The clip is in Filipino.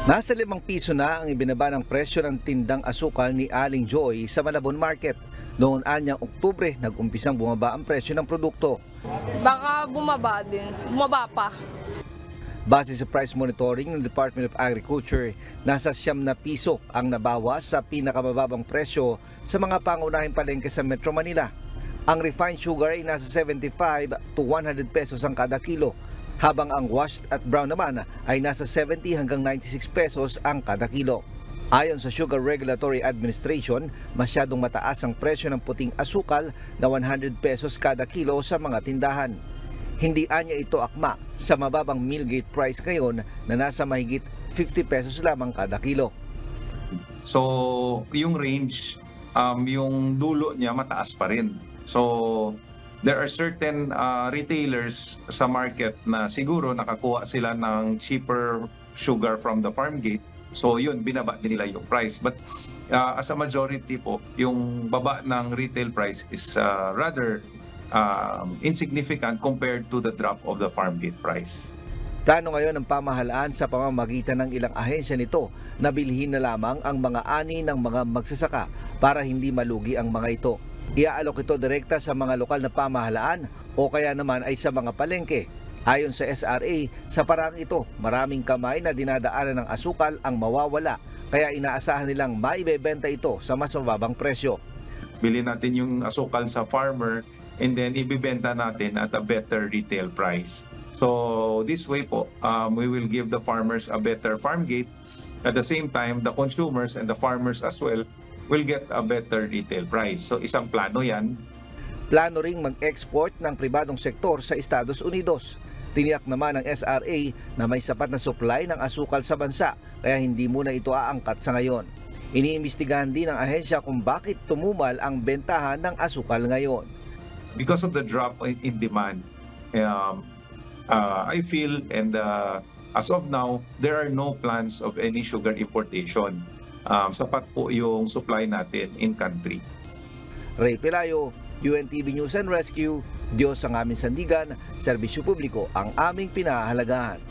Nasa ₱5 na ang ibinaba ng presyo ng tindang asukal ni Aling Joy sa Malabon Market. Noon anyang Oktubre, nag-umpisang bumaba ang presyo ng produkto. Baka bumaba din, bumaba pa. Base sa price monitoring ng Department of Agriculture, nasa ₱9 ang nabawas sa pinakamababang presyo sa mga pangunahing palengke sa Metro Manila. Ang refined sugar ay nasa 75 to 100 pesos ang kada kilo, habang ang washed at brown naman ay nasa 70 hanggang 96 pesos ang kada kilo. Ayon sa Sugar Regulatory Administration, masyadong mataas ang presyo ng puting asukal na 100 pesos kada kilo sa mga tindahan. Hindi anya ito akma sa mababang mill gate price ngayon na nasa mahigit 50 pesos lamang kada kilo. So, yung range, yung dulo niya mataas pa rin. So, there are certain retailers sa market na siguro nakakuha sila ng cheaper sugar from the farm gate. So, yun, binaba din nila yung price. But as a majority po, yung baba ng retail price is rather insignificant compared to the drop of the farm gate price. Plano ngayon ng pamahalaan sa pamamagitan ng ilang ahensya nito na bilhin na lamang ang mga ani ng mga magsasaka para hindi malugi ang mga ito. Iaalok ito direkta sa mga lokal na pamahalaan o kaya naman ay sa mga palengke. Ayon sa SRA, sa parang ito, maraming kamay na dinadaanan ng asukal ang mawawala, kaya inaasahan nilang maibebenta ito sa mas mababang presyo. Bilhin natin yung asukal sa farmer and then ibibenta natin at a better retail price. So this way po, we will give the farmers a better farm gate. At the same time, the consumers and the farmers as well will get a better retail price. So isang plano yan. Plano ring mag-export ng pribadong sektor sa Estados Unidos. Tiniyak naman ng SRA na may sapat na supply ng asukal sa bansa, kaya hindi muna ito aangkat sa ngayon. Iniimbestigahan din ng ahensya kung bakit tumumal ang bentahan ng asukal ngayon. Because of the drop in demand, I feel and as of now, there are no plans of any sugar importation. Sapat po yung supply natin in country. Ray Pelayo, UNTV News and Rescue, Diyos ang aming sandigan, serbisyo publiko ang aming pinahahalagahan.